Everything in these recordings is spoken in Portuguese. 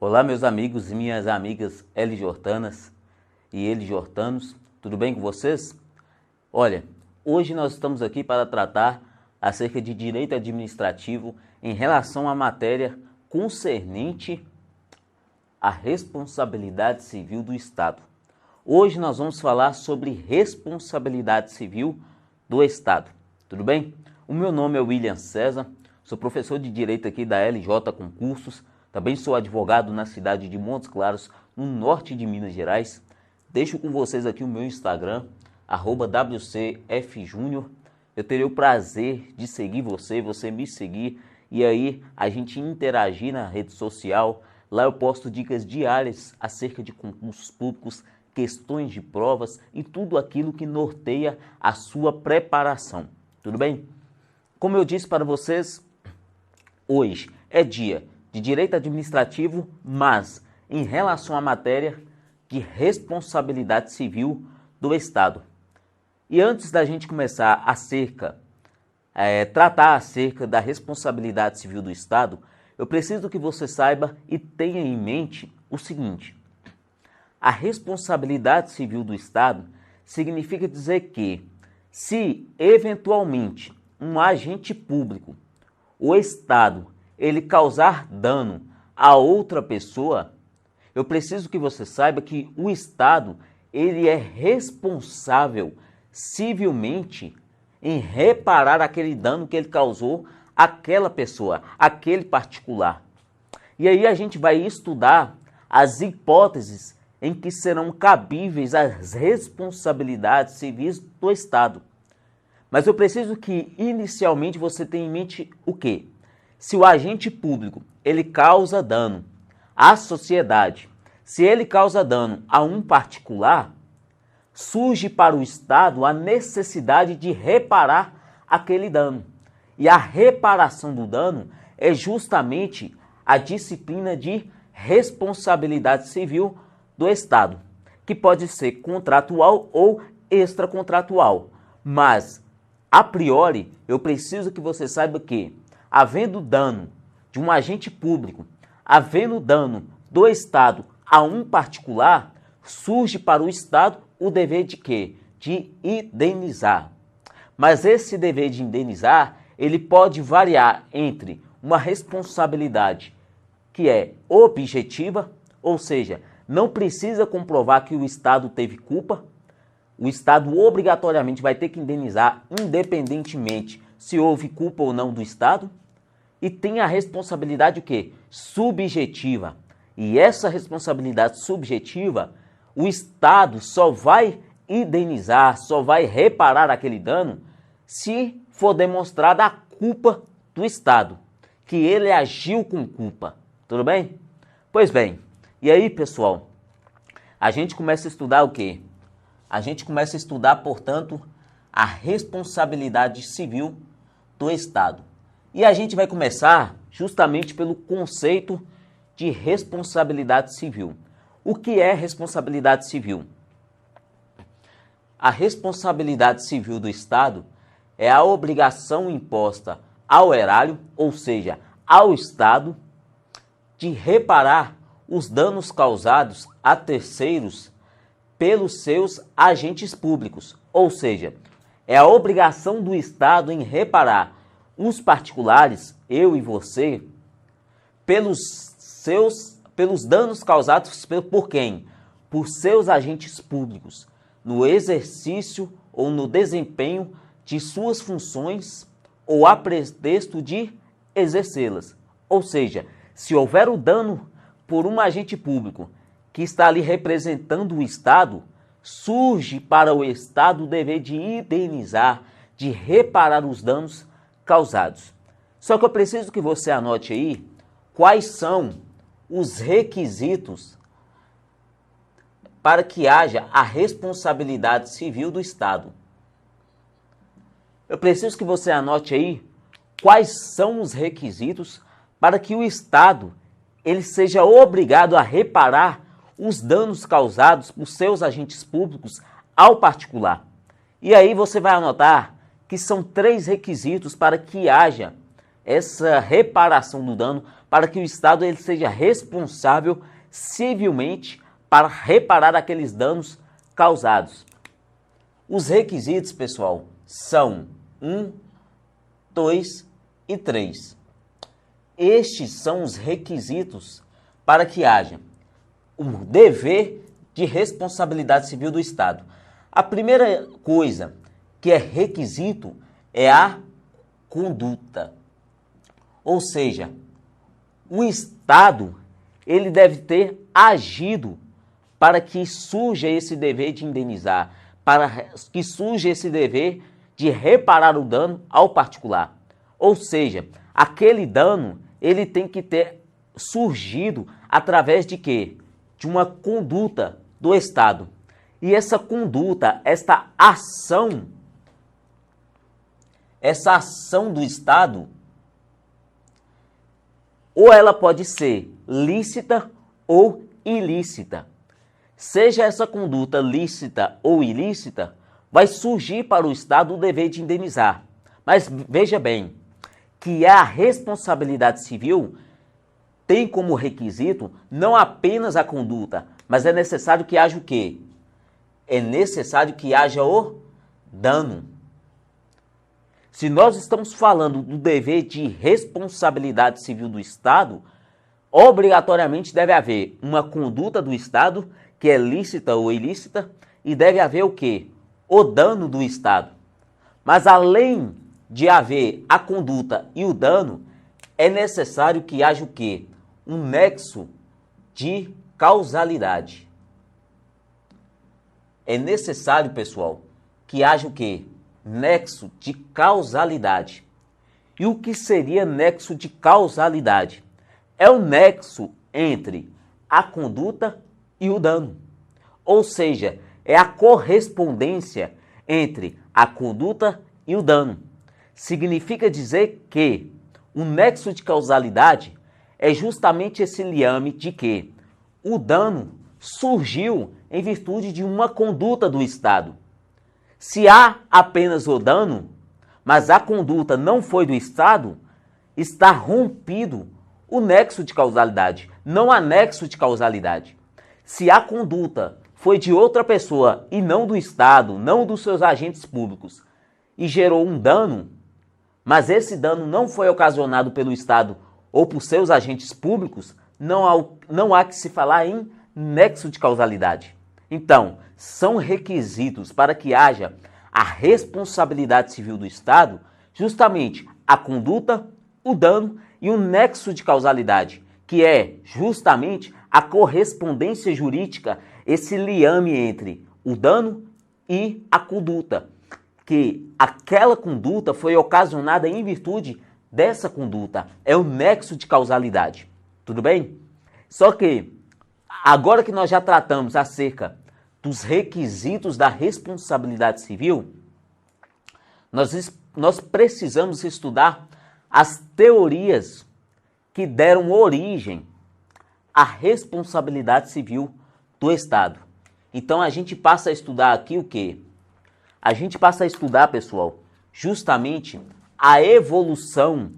Olá, meus amigos e minhas amigas L-Jortanas e L-Jortanos, tudo bem com vocês? Olha, hoje nós estamos aqui para tratar acerca de direito administrativo em relação à matéria concernente à responsabilidade civil do Estado. Hoje nós vamos falar sobre responsabilidade civil do Estado, tudo bem? O meu nome é William César, sou professor de Direito aqui da LJ Concursos, também sou advogado na cidade de Montes Claros, no norte de Minas Gerais. Deixo com vocês aqui o meu Instagram, @WCFJúnior. Eu terei o prazer de seguir você me seguir e aí a gente interagir na rede social. Lá eu posto dicas diárias acerca de concursos públicos, questões de provas e tudo aquilo que norteia a sua preparação. Tudo bem? Como eu disse para vocês, hoje é dia de direito administrativo, mas em relação à matéria de responsabilidade civil do Estado. E antes da gente começar tratar acerca da responsabilidade civil do Estado, eu preciso que você saiba e tenha em mente o seguinte: a responsabilidade civil do Estado significa dizer que, se eventualmente um agente público, o Estado, ele causar dano a outra pessoa, eu preciso que você saiba que o Estado, ele é responsável civilmente em reparar aquele dano que ele causou àquela pessoa, àquele particular. E aí a gente vai estudar as hipóteses em que serão cabíveis as responsabilidades civis do Estado. Mas eu preciso que inicialmente você tenha em mente o quê? Se o agente público, ele causa dano à sociedade, se ele causa dano a um particular, surge para o Estado a necessidade de reparar aquele dano. E a reparação do dano é justamente a disciplina de responsabilidade civil do Estado, que pode ser contratual ou extracontratual. Mas, a priori, eu preciso que você saiba que, havendo dano de um agente público, havendo dano do Estado a um particular, surge para o Estado o dever de quê? De indenizar. Mas esse dever de indenizar, ele pode variar entre uma responsabilidade que é objetiva, ou seja, não precisa comprovar que o Estado teve culpa, o Estado obrigatoriamente vai ter que indenizar independentemente se houve culpa ou não do Estado. E tem a responsabilidade o quê? Subjetiva. E essa responsabilidade subjetiva, o Estado só vai indenizar, só vai reparar aquele dano se for demonstrada a culpa do Estado, que ele agiu com culpa. Tudo bem? Pois bem, e aí, pessoal, a gente começa a estudar o quê? A gente começa a estudar, portanto, a responsabilidade civil do Estado. E a gente vai começar justamente pelo conceito de responsabilidade civil. O que é responsabilidade civil? A responsabilidade civil do Estado é a obrigação imposta ao erário, ou seja, ao Estado, de reparar os danos causados a terceiros pelos seus agentes públicos. Ou seja, é a obrigação do Estado em reparar os particulares, eu e você, pelos danos causados por quem? Por seus agentes públicos, no exercício ou no desempenho de suas funções ou a pretexto de exercê-las. Ou seja, se houver o dano por um agente público que está ali representando o Estado, surge para o Estado o dever de indenizar, de reparar os danos causados. Só que eu preciso que você anote aí quais são os requisitos para que haja a responsabilidade civil do Estado. Eu preciso que você anote aí quais são os requisitos para que o Estado ele seja obrigado a reparar os danos causados por seus agentes públicos ao particular. E aí você vai anotar que são 3 requisitos para que haja essa reparação do dano, para que o Estado ele seja responsável civilmente para reparar aqueles danos causados. Os requisitos, pessoal, são 1, 2 e 3. Estes são os requisitos para que haja um dever de responsabilidade civil do Estado. A primeira coisa que é requisito é a conduta. Ou seja, o Estado ele deve ter agido para que surja esse dever de indenizar, para que surja esse dever de reparar o dano ao particular. Ou seja, aquele dano ele tem que ter surgido através de quê? De uma conduta do Estado. E essa conduta, essa ação do Estado, ou ela pode ser lícita ou ilícita. Seja essa conduta lícita ou ilícita, vai surgir para o Estado o dever de indenizar. Mas veja bem, que a responsabilidade civil tem como requisito não apenas a conduta, mas é necessário que haja o quê? É necessário que haja o dano. Se nós estamos falando do dever de responsabilidade civil do Estado, obrigatoriamente deve haver uma conduta do Estado, que é lícita ou ilícita, e deve haver o quê? O dano do Estado. Mas além de haver a conduta e o dano, é necessário que haja o quê? Um nexo de causalidade. É necessário, pessoal, que haja o quê? Nexo de causalidade. E o que seria nexo de causalidade? É o nexo entre a conduta e o dano. Ou seja, é a correspondência entre a conduta e o dano. Significa dizer que o nexo de causalidade é justamente esse liame de que o dano surgiu em virtude de uma conduta do Estado. Se há apenas o dano, mas a conduta não foi do Estado, está rompido o nexo de causalidade. Não há nexo de causalidade. Se a conduta foi de outra pessoa e não do Estado, não dos seus agentes públicos, e gerou um dano, mas esse dano não foi ocasionado pelo Estado ou por seus agentes públicos, não há que se falar em nexo de causalidade. Então, são requisitos para que haja a responsabilidade civil do Estado, justamente a conduta, o dano e o nexo de causalidade, que é justamente a correspondência jurídica, esse liame entre o dano e a conduta, que aquela conduta foi ocasionada em virtude dessa conduta. É o nexo de causalidade. Tudo bem? Só que, agora que nós já tratamos acerca dos requisitos da responsabilidade civil, nós precisamos estudar as teorias que deram origem à responsabilidade civil do Estado. Então, a gente passa a estudar aqui o quê? A gente passa a estudar, pessoal, justamente a evolução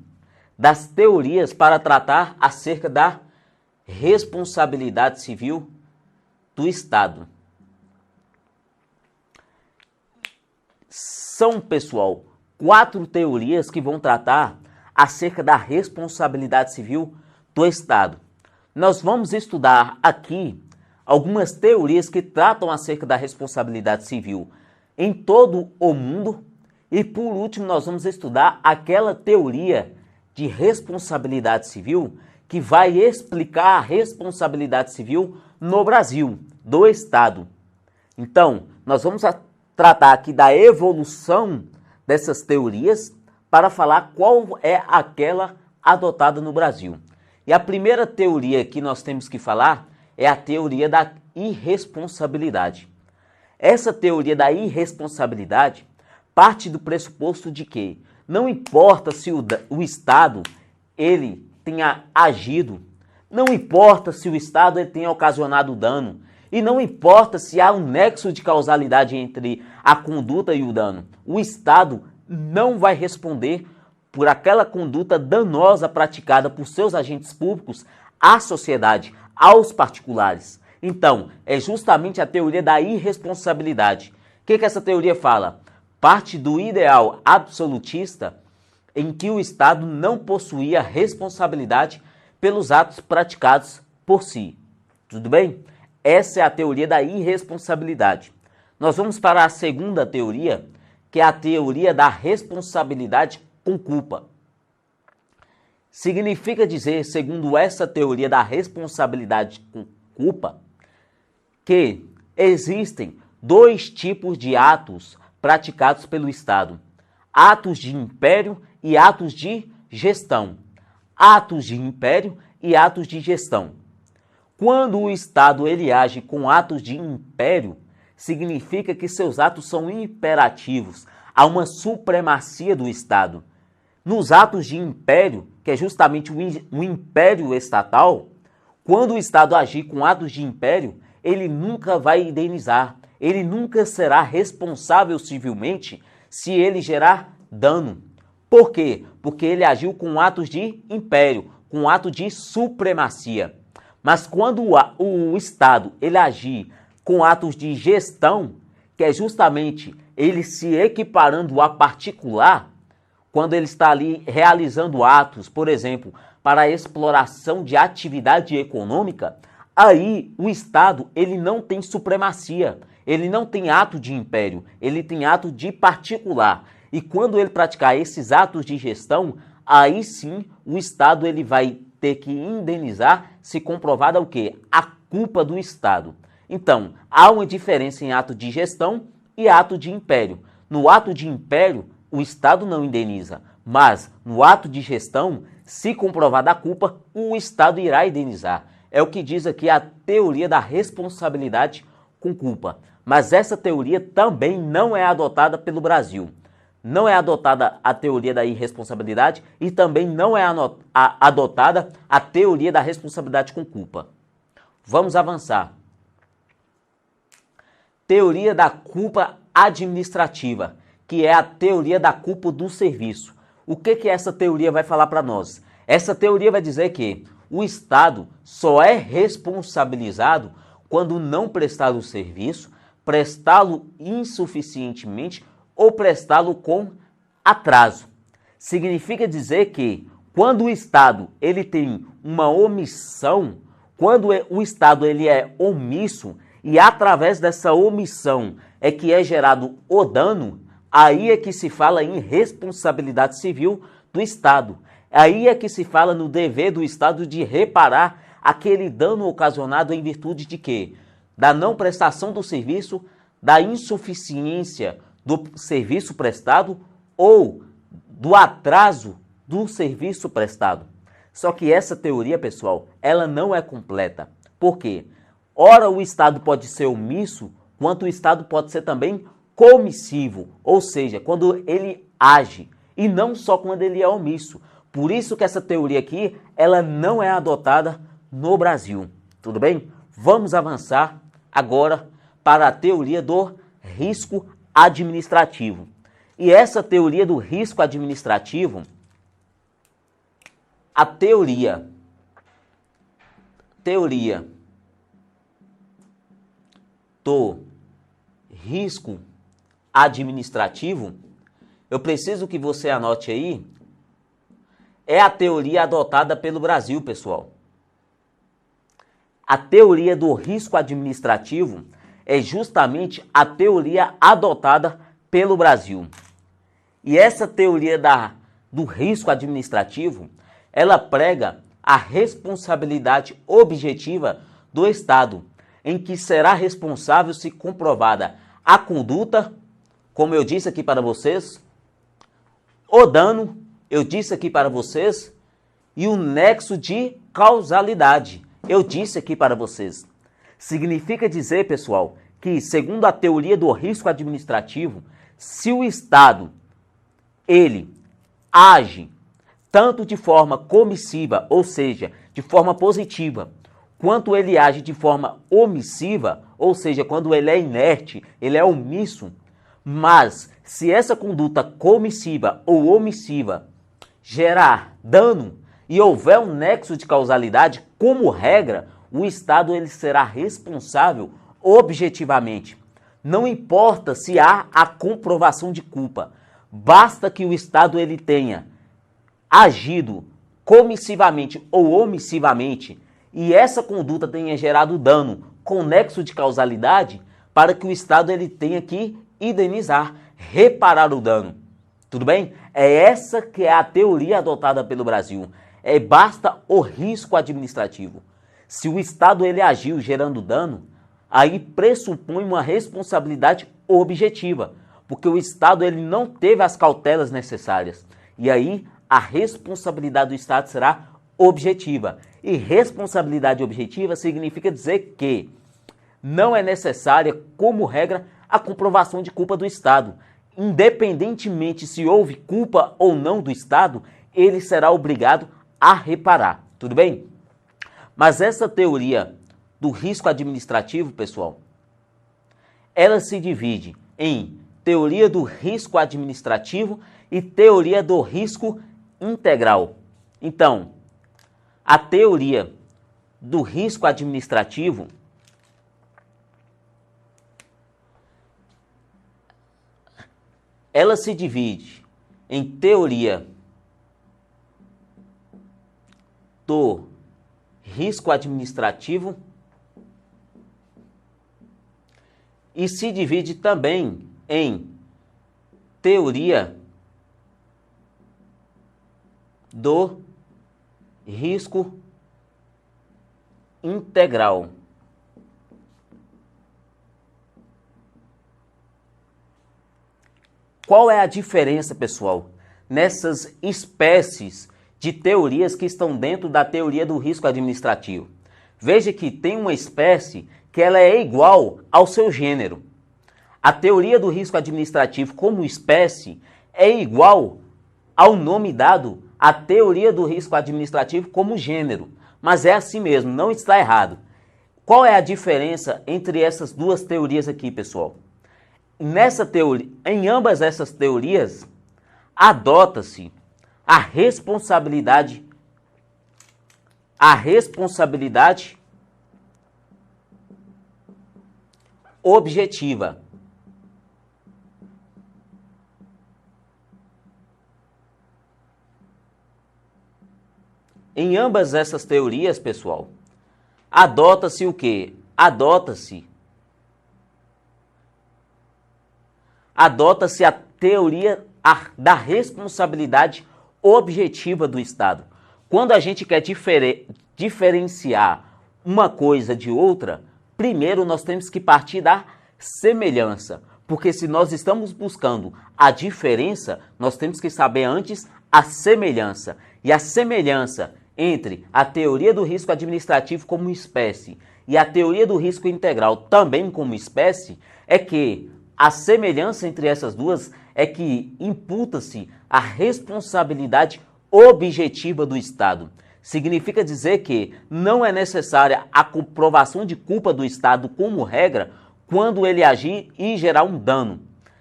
das teorias para tratar acerca da responsabilidade civil do Estado. São, pessoal, 4 teorias que vão tratar acerca da responsabilidade civil do Estado. Nós vamos estudar aqui algumas teorias que tratam acerca da responsabilidade civil em todo o mundo e, por último, nós vamos estudar aquela teoria de responsabilidade civil que vai explicar a responsabilidade civil no Brasil, do Estado. Então, nós vamos tratar aqui da evolução dessas teorias para falar qual é aquela adotada no Brasil. E a primeira teoria que nós temos que falar é a teoria da irresponsabilidade. Essa teoria da irresponsabilidade parte do pressuposto de que não importa se o Estado ele tenha agido, não importa se o Estado ele tenha ocasionado dano, e não importa se há um nexo de causalidade entre a conduta e o dano, o Estado não vai responder por aquela conduta danosa praticada por seus agentes públicos à sociedade, aos particulares. Então, é justamente a teoria da irresponsabilidade. O que essa teoria fala? Parte do ideal absolutista em que o Estado não possuía responsabilidade pelos atos praticados por si. Tudo bem? Essa é a teoria da irresponsabilidade. Nós vamos para a segunda teoria, que é a teoria da responsabilidade com culpa. Significa dizer, segundo essa teoria da responsabilidade com culpa, que existem dois tipos de atos praticados pelo Estado: atos de império e atos de gestão. Atos de império e atos de gestão. Quando o Estado ele age com atos de império, significa que seus atos são imperativos, há uma supremacia do Estado. Nos atos de império, que é justamente o império estatal, quando o Estado agir com atos de império, ele nunca vai indenizar, ele nunca será responsável civilmente se ele gerar dano. Por quê? Porque ele agiu com atos de império, com ato de supremacia. Mas quando o Estado ele agir com atos de gestão, que é justamente ele se equiparando a particular, quando ele está ali realizando atos, por exemplo, para a exploração de atividade econômica, aí o Estado ele não tem supremacia, ele não tem ato de império, ele tem ato de particular. E quando ele praticar esses atos de gestão, aí sim o Estado ele vai ter que indenizar se comprovada o quê? A culpa do Estado. Então, há uma diferença em ato de gestão e ato de império. No ato de império, o Estado não indeniza, mas no ato de gestão, se comprovada a culpa, o Estado irá indenizar. É o que diz aqui a teoria da responsabilidade com culpa. Mas essa teoria também não é adotada pelo Brasil. Não é adotada a teoria da irresponsabilidade e também não é adotada a teoria da responsabilidade com culpa. Vamos avançar. Teoria da culpa administrativa, que é a teoria da culpa do serviço. O que essa teoria vai falar para nós? Essa teoria vai dizer que o Estado só é responsabilizado quando não prestar o serviço, prestá-lo insuficientemente ou prestá-lo com atraso. Significa dizer que quando o Estado ele tem uma omissão, quando o Estado ele é omisso e através dessa omissão é que é gerado o dano, aí é que se fala em responsabilidade civil do Estado. Aí é que se fala no dever do Estado de reparar aquele dano ocasionado em virtude de quê? Da não prestação do serviço, da insuficiência do serviço prestado ou do atraso do serviço prestado. Só que essa teoria, pessoal, ela não é completa. Por quê? Ora o Estado pode ser omisso, quanto o Estado pode ser também comissivo, ou seja, quando ele age, e não só quando ele é omisso. Por isso que essa teoria aqui, ela não é adotada no Brasil. Tudo bem? Vamos avançar agora para a teoria do risco administrativo. E essa teoria do risco administrativo, a teoria do risco administrativo, eu preciso que você anote aí, é a teoria adotada pelo Brasil, pessoal. A teoria do risco administrativo é justamente a teoria adotada pelo Brasil. E essa teoria do risco administrativo, ela prega a responsabilidade objetiva do Estado, em que será responsável se comprovada a conduta, como eu disse aqui para vocês, o dano, eu disse aqui para vocês, e o nexo de causalidade, eu disse aqui para vocês. Significa dizer, pessoal, que segundo a teoria do risco administrativo, se o Estado, ele age tanto de forma comissiva, ou seja, de forma positiva, quanto ele age de forma omissiva, ou seja, quando ele é inerte, ele é omisso, mas se essa conduta comissiva ou omissiva gerar dano e houver um nexo de causalidade, como regra, o Estado ele será responsável objetivamente. Não importa se há a comprovação de culpa, basta que o Estado ele tenha agido comissivamente ou omissivamente e essa conduta tenha gerado dano com nexo de causalidade para que o Estado ele tenha que indenizar, reparar o dano. Tudo bem? É essa que é a teoria adotada pelo Brasil. Basta o risco administrativo. Se o Estado ele agiu gerando dano, aí pressupõe uma responsabilidade objetiva, porque o Estado ele não teve as cautelas necessárias. E aí a responsabilidade do Estado será objetiva. E responsabilidade objetiva significa dizer que não é necessária, como regra, a comprovação de culpa do Estado. Independentemente se houve culpa ou não do Estado, ele será obrigado a reparar. Tudo bem? Mas essa teoria do risco administrativo, pessoal, ela se divide em teoria do risco administrativo e teoria do risco integral. Então, a teoria do risco administrativo ela se divide em teoria do risco administrativo e se divide também em teoria do risco integral. Qual é a diferença, pessoal, nessas espécies de teorias que estão dentro da teoria do risco administrativo? Veja que tem uma espécie que ela é igual ao seu gênero. A teoria do risco administrativo como espécie é igual ao nome dado à teoria do risco administrativo como gênero. Mas é assim mesmo, não está errado. Qual é a diferença entre essas duas teorias aqui, pessoal? Nessa teoria, em ambas essas teorias, adota-se a responsabilidade objetiva. Em ambas essas teorias, pessoal, adota-se o quê? Adota-se a teoria da responsabilidade objetiva do Estado. Quando a gente quer diferenciar uma coisa de outra, primeiro nós temos que partir da semelhança, porque se nós estamos buscando a diferença, nós temos que saber antes a semelhança. E a semelhança entre a teoria do risco administrativo como espécie e a teoria do risco integral também como espécie é que a semelhança entre essas duas é que imputa-se a responsabilidade objetiva do Estado. Significa dizer que não é necessária a comprovação de culpa do Estado como regra quando ele agir e gerar um dano.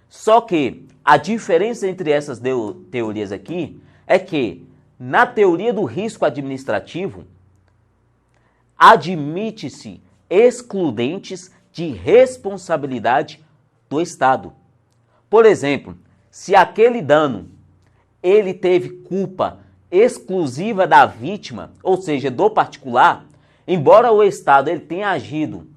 Só que a diferença entre essas teorias aqui é que na teoria do risco administrativo admite-se excludentes de responsabilidade do Estado. Por exemplo, se aquele dano ele teve culpa exclusiva da vítima, ou seja, do particular, embora o Estado ele tenha agido,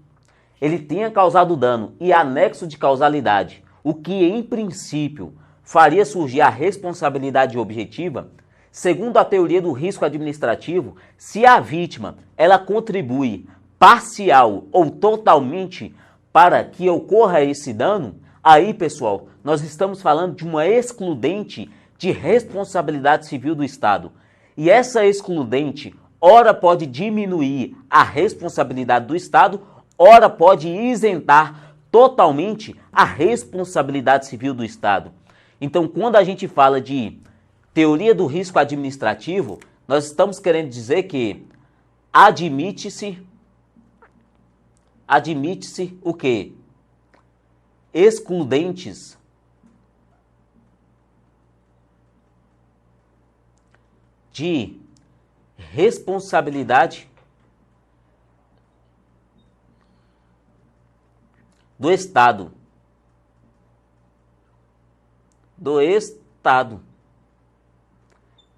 ele tenha causado dano e anexo de causalidade, o que em princípio faria surgir a responsabilidade objetiva, segundo a teoria do risco administrativo, se a vítima ela contribui parcial ou totalmente para que ocorra esse dano, aí, pessoal, nós estamos falando de uma excludente de responsabilidade civil do Estado. E essa excludente, ora pode diminuir a responsabilidade do Estado, ora pode isentar totalmente a responsabilidade civil do Estado. Então, quando a gente fala de teoria do risco administrativo, nós estamos querendo dizer que admite-se o quê? Excludentes de responsabilidade do Estado.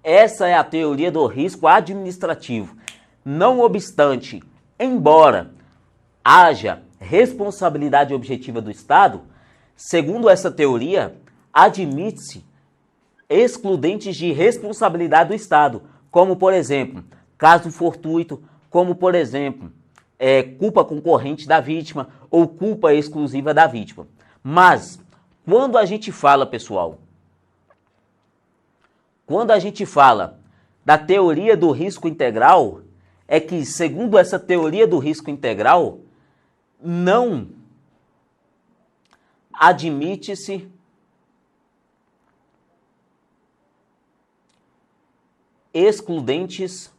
Essa é a teoria do risco administrativo. Não obstante, embora haja responsabilidade objetiva do Estado, segundo essa teoria, admite-se excludentes de responsabilidade do Estado, como, por exemplo, caso fortuito, como, por exemplo, culpa concorrente da vítima ou culpa exclusiva da vítima. Mas, quando a gente fala, pessoal, quando a gente fala da teoria do risco integral, é que, segundo essa teoria do risco integral, não admite-se excludentes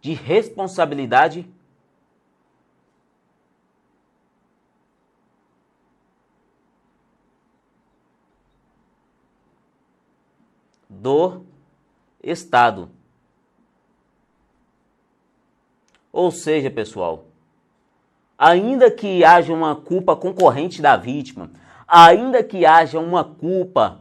de responsabilidade do Estado. Ou seja, pessoal, ainda que haja uma culpa concorrente da vítima, ainda que haja uma culpa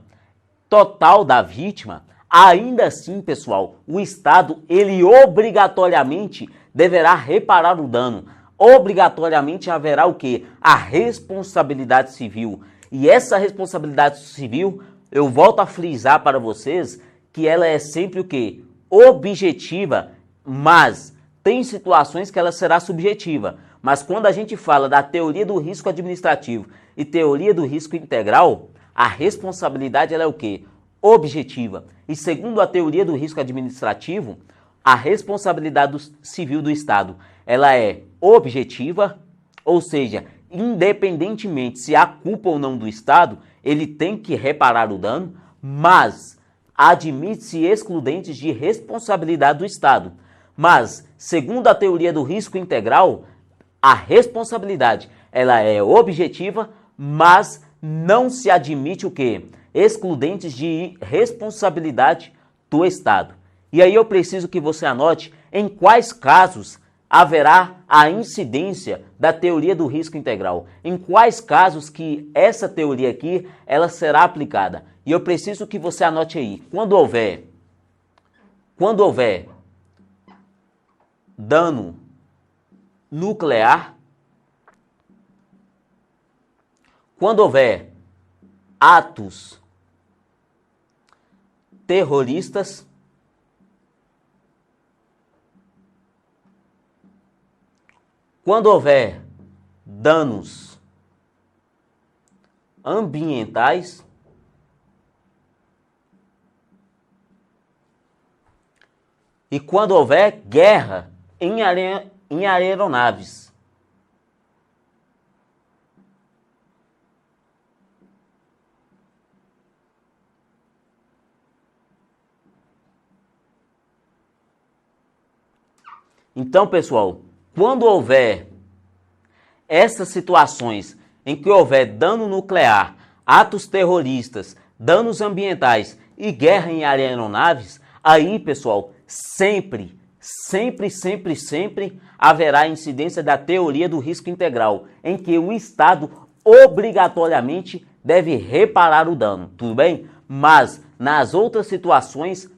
total da vítima, ainda assim, pessoal, o Estado, ele obrigatoriamente deverá reparar o dano. Obrigatoriamente haverá o quê? A responsabilidade civil. E essa responsabilidade civil, eu volto a frisar para vocês que ela é sempre o quê? Objetiva, mas tem situações que ela será subjetiva. Mas quando a gente fala da teoria do risco administrativo e teoria do risco integral, a responsabilidade ela é o quê? Objetiva. E segundo a teoria do risco administrativo, a responsabilidade civil do Estado, ela é objetiva, ou seja, independentemente se há culpa ou não do Estado, ele tem que reparar o dano, mas admite-se excludentes de responsabilidade do Estado. Mas, segundo a teoria do risco integral, a responsabilidade ela é objetiva, mas não se admite o quê? Excludentes de responsabilidade do Estado. E aí eu preciso que você anote em quais casos haverá a incidência da teoria do risco integral. Em quais casos que essa teoria aqui ela será aplicada. E eu preciso que você anote aí. Quando houver dano nuclear, quando houver atos terroristas, quando houver danos ambientais, e quando houver guerra em aeronaves. Então, pessoal, quando houver essas situações em que houver dano nuclear, atos terroristas, danos ambientais e guerra em aeronaves, aí, pessoal, sempre haverá incidência da teoria do risco integral, em que o Estado obrigatoriamente deve reparar o dano, tudo bem? Mas nas outras situações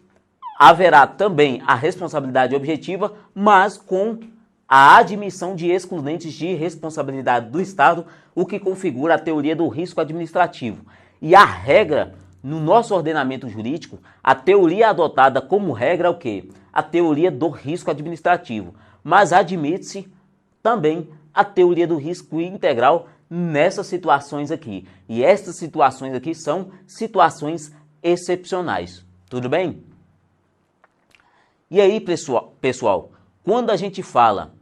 haverá também a responsabilidade objetiva, mas com a admissão de excludentes de responsabilidade do Estado, o que configura a teoria do risco administrativo. E a regra, no nosso ordenamento jurídico, a teoria adotada como regra é o quê? A teoria do risco administrativo. Mas admite-se também a teoria do risco integral nessas situações aqui. E essas situações aqui são situações excepcionais. Tudo bem? E aí, pessoal, quando a gente fala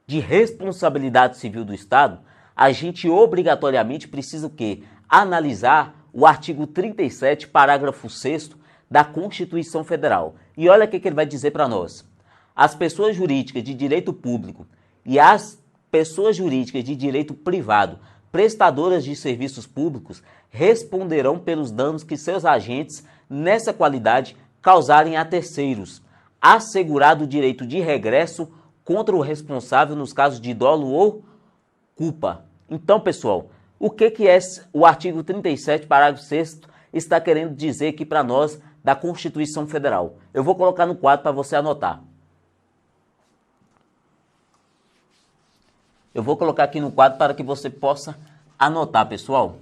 de responsabilidade civil do Estado, a gente obrigatoriamente precisa o quê? Analisar o artigo 37, parágrafo 6º da Constituição Federal. E olha o que ele vai dizer para nós. As pessoas jurídicas de direito público e as pessoas jurídicas de direito privado prestadoras de serviços públicos responderão pelos danos que seus agentes, nessa qualidade, causarem a terceiros, assegurado o direito de regresso contra o responsável nos casos de dolo ou culpa. Então, pessoal, o que é o artigo 37, parágrafo 6º, está querendo dizer aqui para nós da Constituição Federal? Eu vou colocar no quadro para você anotar. Eu vou colocar aqui no quadro para que você possa anotar, pessoal.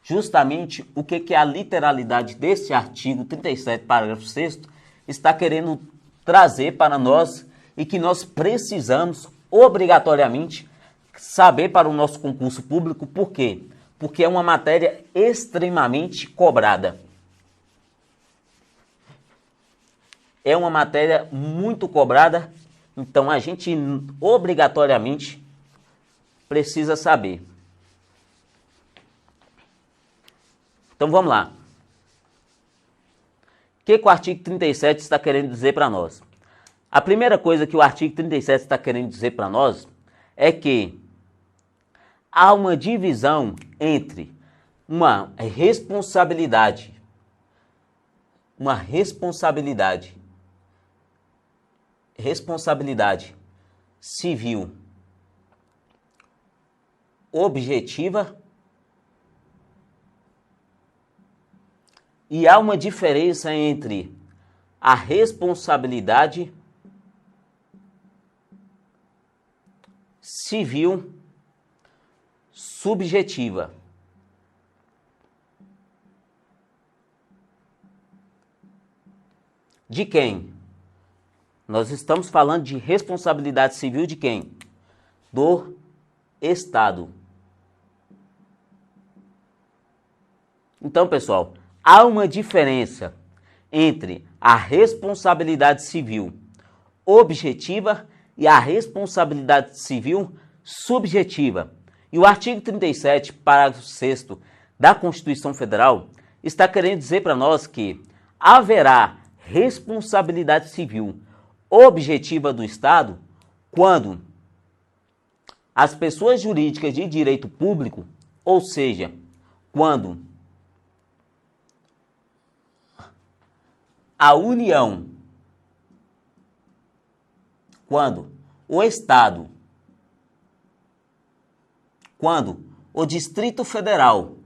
Justamente o que é a literalidade desse artigo 37, parágrafo 6º, está querendo trazer para nós e que nós precisamos obrigatoriamente saber para o nosso concurso público. Por quê? Porque é uma matéria extremamente cobrada. É uma matéria muito cobrada, então a gente obrigatoriamente precisa saber. Então vamos lá. O que o artigo 37 está querendo dizer para nós? A primeira coisa que o artigo 37 está querendo dizer para nós é que há uma divisão entre uma responsabilidade civil objetiva e há uma diferença entre a responsabilidade civil subjetiva. De quem? Nós estamos falando de responsabilidade civil de quem? Do Estado. Então, pessoal, há uma diferença entre a responsabilidade civil objetiva e a responsabilidade civil subjetiva. E o artigo 37, parágrafo 6º da Constituição Federal está querendo dizer para nós que haverá responsabilidade civil objetiva do Estado quando as pessoas jurídicas de direito público, ou seja, quando a União, quando o Estado, quando o Distrito Federal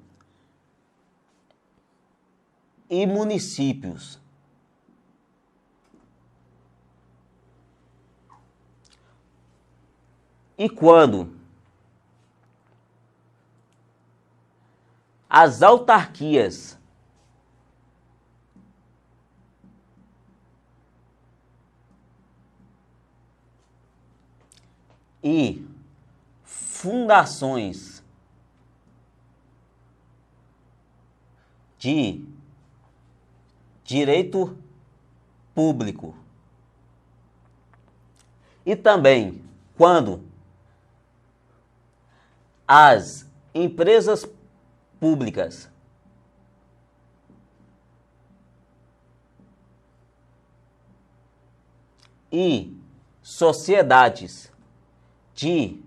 e municípios e quando as autarquias e fundações de direito público e também quando as empresas públicas e sociedades de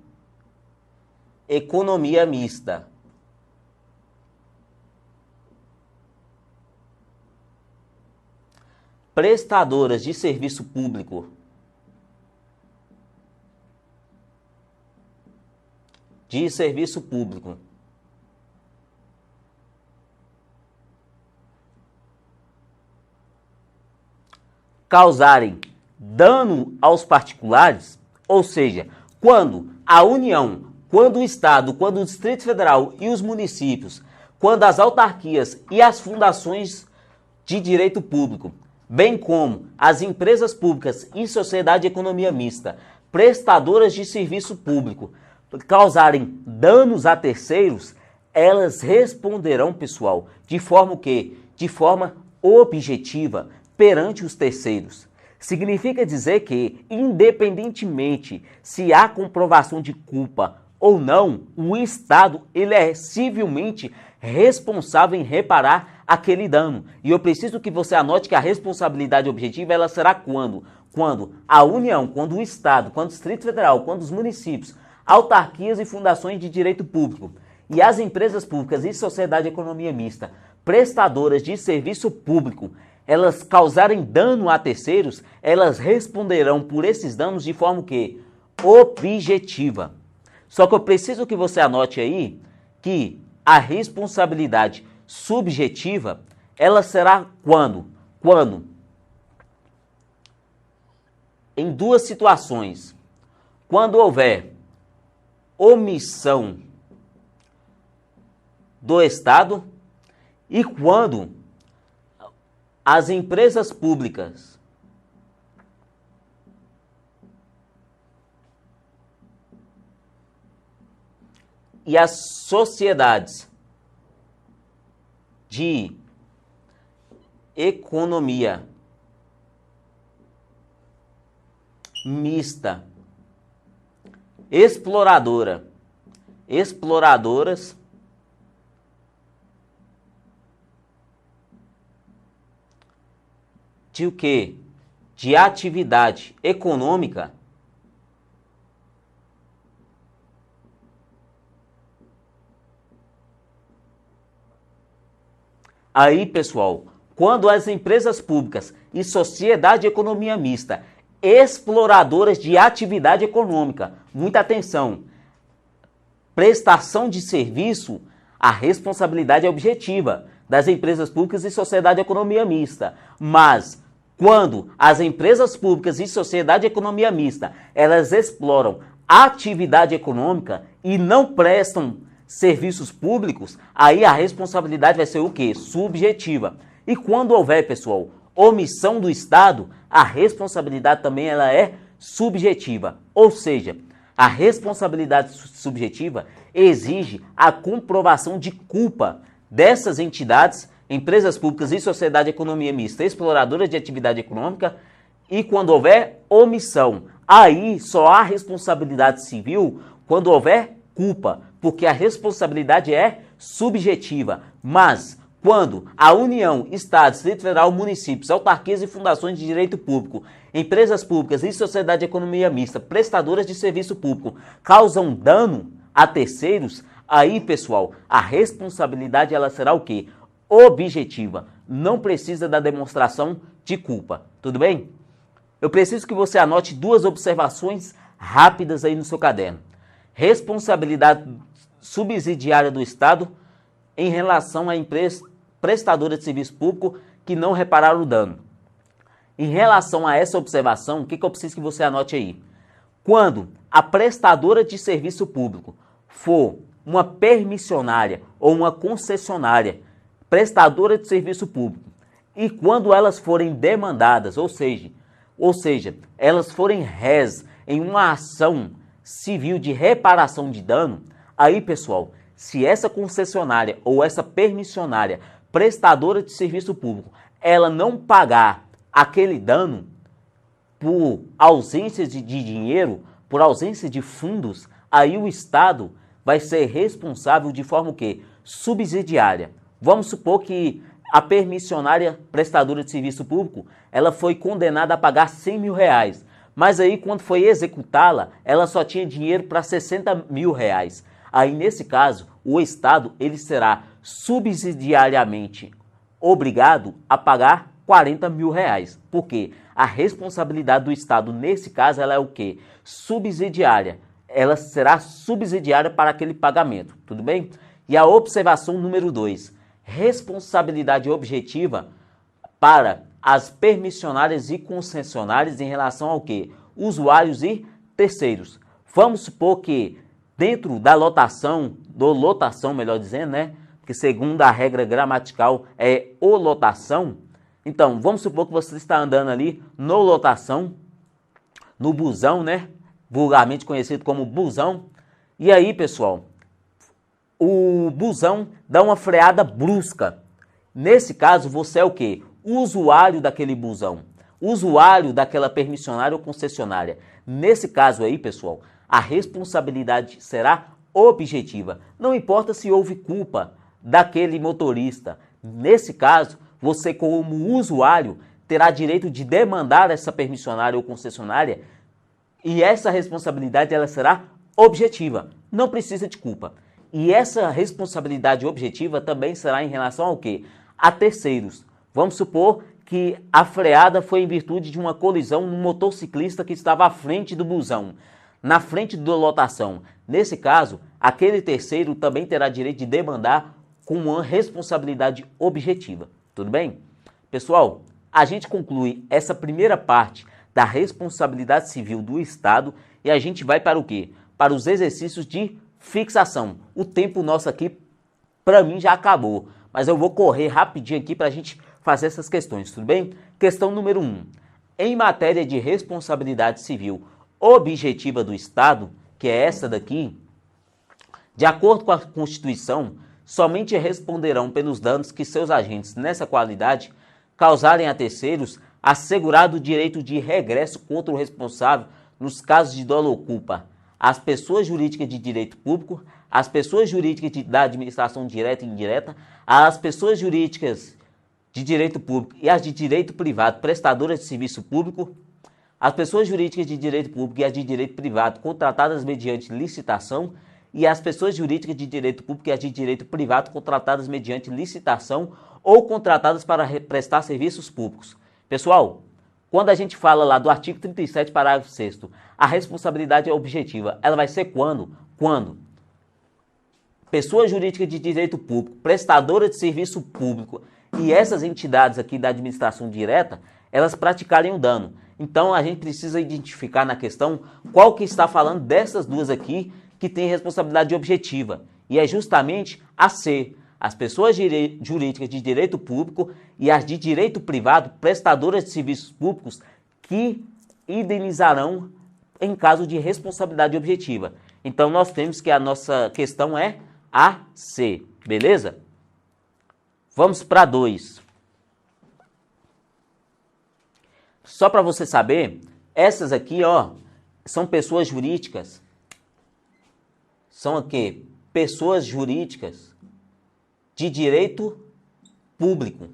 economia mista prestadoras de serviço público causarem dano aos particulares, ou seja, quando a União, quando o Estado, quando o Distrito Federal e os municípios, quando as autarquias e as fundações de direito público, bem como as empresas públicas e sociedade de economia mista, prestadoras de serviço público, causarem danos a terceiros, elas responderão, pessoal, de forma o quê? De forma objetiva perante os terceiros. Significa dizer que, independentemente se há comprovação de culpa ou não, o Estado ele é civilmente responsável em reparar aquele dano. E eu preciso que você anote que a responsabilidade objetiva ela será quando? Quando a União, quando o Estado, quando o Distrito Federal, quando os municípios, autarquias e fundações de direito público e as empresas públicas e sociedade de economia mista, prestadoras de serviço público, elas causarem dano a terceiros, elas responderão por esses danos de forma que objetiva. Só que eu preciso que você anote aí que a responsabilidade subjetiva, ela será quando? Quando? Em duas situações. Quando houver omissão do Estado e quando as empresas públicas e as sociedades de economia mista, exploradoras de o quê? De atividade econômica aí, pessoal, quando as empresas públicas e sociedade de economia mista, exploradoras de atividade econômica, muita atenção, prestação de serviço, a responsabilidade é objetiva das empresas públicas e sociedade de economia mista, mas quando as empresas públicas e sociedade de economia mista, elas exploram atividade econômica e não prestam serviços públicos, aí a responsabilidade vai ser o quê? Subjetiva. E quando houver, pessoal, omissão do Estado, a responsabilidade também ela é subjetiva. Ou seja, a responsabilidade subjetiva exige a comprovação de culpa dessas entidades, empresas públicas e sociedade de economia mista, exploradoras de atividade econômica, e quando houver omissão, aí só há responsabilidade civil quando houver culpa, porque a responsabilidade é subjetiva. Mas quando a União, Estado, Distrito Federal, municípios, autarquias e fundações de direito público, empresas públicas e sociedade de economia mista, prestadoras de serviço público, causam dano a terceiros, aí, pessoal, a responsabilidade ela será o quê? Objetiva. Não precisa da demonstração de culpa. Tudo bem? Eu preciso que você anote duas observações rápidas aí no seu caderno. Responsabilidade subsidiária do Estado em relação à empresa prestadora de serviço público que não repararam o dano. Em relação a essa observação, o que eu preciso que você anote aí? Quando a prestadora de serviço público for uma permissionária ou uma concessionária prestadora de serviço público e quando elas forem demandadas, ou seja, elas forem réis em uma ação civil de reparação de dano, aí, pessoal, se essa concessionária ou essa permissionária prestadora de serviço público, ela não pagar aquele dano por ausência de dinheiro, por ausência de fundos, aí o Estado vai ser responsável de forma o quê? Subsidiária. Vamos supor que a permissionária prestadora de serviço público, ela foi condenada a pagar R$100 mil, mas aí quando foi executá-la, ela só tinha dinheiro para R$60 mil. Aí nesse caso, o Estado ele será subsidiariamente obrigado a pagar R$40 mil. Por quê? A responsabilidade do Estado nesse caso ela é o quê? Subsidiária. Ela será subsidiária para aquele pagamento, tudo bem? E a observação número 2, responsabilidade objetiva para as permissionárias e concessionárias em relação ao quê? Usuários e terceiros. Vamos supor que dentro da lotação, melhor dizendo, né? Porque segundo a regra gramatical é o lotação. Então, vamos supor que você está andando ali no lotação, no busão, né? Vulgarmente conhecido como busão. E aí, pessoal, o busão dá uma freada brusca. Nesse caso, você é o quê? Usuário daquele busão. Usuário daquela permissionária ou concessionária. Nesse caso aí, pessoal, a responsabilidade será objetiva. Não importa se houve culpa daquele motorista. Nesse caso, você como usuário terá direito de demandar essa permissionária ou concessionária e essa responsabilidade ela será objetiva, não precisa de culpa. E essa responsabilidade objetiva também será em relação ao quê? A terceiros. Vamos supor que a freada foi em virtude de uma colisão no motociclista que estava à frente do busão, na frente da lotação. Nesse caso, aquele terceiro também terá direito de demandar com uma responsabilidade objetiva. Tudo bem? Pessoal, a gente conclui essa primeira parte da responsabilidade civil do Estado e a gente vai para o quê? Para os exercícios de fixação. O tempo nosso aqui, para mim, já acabou, mas eu vou correr rapidinho aqui para a gente fazer essas questões, tudo bem? Questão número 1. Em matéria de responsabilidade civil objetiva do Estado, que é essa daqui, de acordo com a Constituição, somente responderão pelos danos que seus agentes, nessa qualidade, causarem a terceiros, assegurado o direito de regresso contra o responsável nos casos de dolo ou culpa, as pessoas jurídicas de direito público, as pessoas jurídicas da administração direta e indireta, as pessoas jurídicas de direito público e as de direito privado prestadoras de serviço público, as pessoas jurídicas de direito público e as de direito privado contratadas mediante licitação e as pessoas jurídicas de direito público e as de direito privado contratadas mediante licitação ou contratadas para prestar serviços públicos. Pessoal, quando a gente fala lá do artigo 37, parágrafo 6º, a responsabilidade é objetiva. Ela vai ser quando? Quando pessoa jurídica de direito público, prestadora de serviço público e essas entidades aqui da administração direta, elas praticarem o dano. Então, a gente precisa identificar na questão qual que está falando dessas duas aqui que tem responsabilidade objetiva. E é justamente a C, as pessoas jurídicas de direito público e as de direito privado, prestadoras de serviços públicos, que indenizarão em caso de responsabilidade objetiva. Então, nós temos que a nossa questão é a C, beleza? Vamos para 2. Só para você saber, essas aqui, ó, são pessoas jurídicas. São o quê? Pessoas jurídicas de direito público.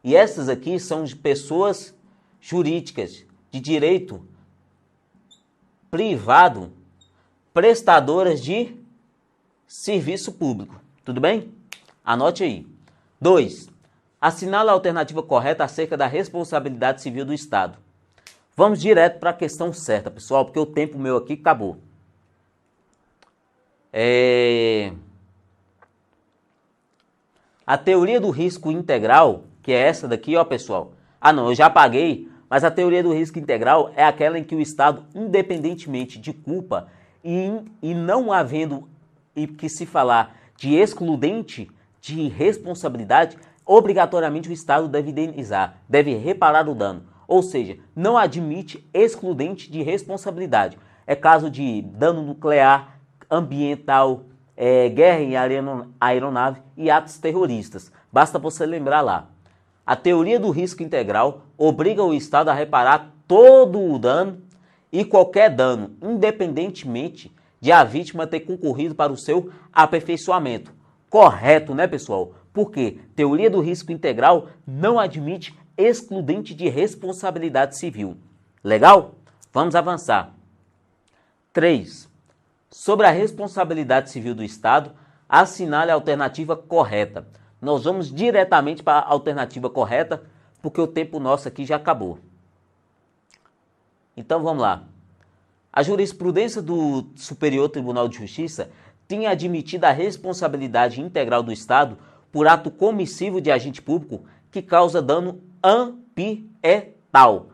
E essas aqui são de pessoas jurídicas de direito privado, prestadoras de serviço público. Tudo bem? Anote aí. 2. Assinala a alternativa correta acerca da responsabilidade civil do Estado. Vamos direto para a questão certa, pessoal, porque o tempo meu aqui acabou. A teoria do risco integral, que é essa daqui, ó, pessoal. Ah, não, eu já apaguei, mas a teoria do risco integral é aquela em que o Estado, independentemente de culpa e não havendo, e que se falar de excludente de responsabilidade, obrigatoriamente o Estado deve indenizar, deve reparar o dano. Ou seja, não admite excludente de responsabilidade. É caso de dano nuclear, ambiental, guerra em aeronave e atos terroristas. Basta você lembrar lá. A teoria do risco integral obriga o Estado a reparar todo o dano e qualquer dano, independentemente de a vítima ter concorrido para o seu aperfeiçoamento. Correto, né, pessoal? Porque teoria do risco integral não admite excludente de responsabilidade civil. Legal? Vamos avançar. 3. Sobre a responsabilidade civil do Estado, assinale a alternativa correta. Nós vamos diretamente para a alternativa correta, porque o tempo nosso aqui já acabou. Então vamos lá. A jurisprudência do Superior Tribunal de Justiça tinha admitido a responsabilidade integral do Estado por ato comissivo de agente público que causa dano ambiental.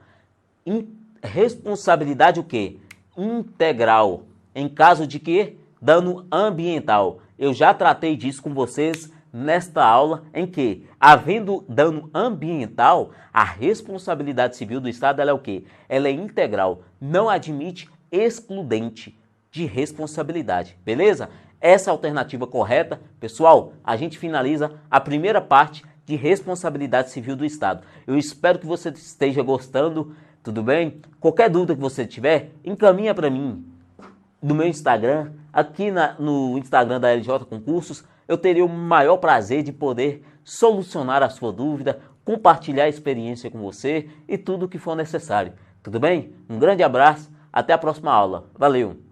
Responsabilidade o quê? Integral. Em caso de que? Dano ambiental. Eu já tratei disso com vocês nesta aula, em que, havendo dano ambiental, a responsabilidade civil do Estado ela é o quê? Ela é integral. Não admite excludente de responsabilidade. Beleza? Essa é a alternativa correta. Pessoal, a gente finaliza a primeira parte de responsabilidade civil do Estado. Eu espero que você esteja gostando, tudo bem? Qualquer dúvida que você tiver, encaminha para mim no meu Instagram, aqui no Instagram da LJ Concursos. Eu teria o maior prazer de poder solucionar a sua dúvida, compartilhar a experiência com você e tudo o que for necessário. Tudo bem? Um grande abraço, até a próxima aula. Valeu!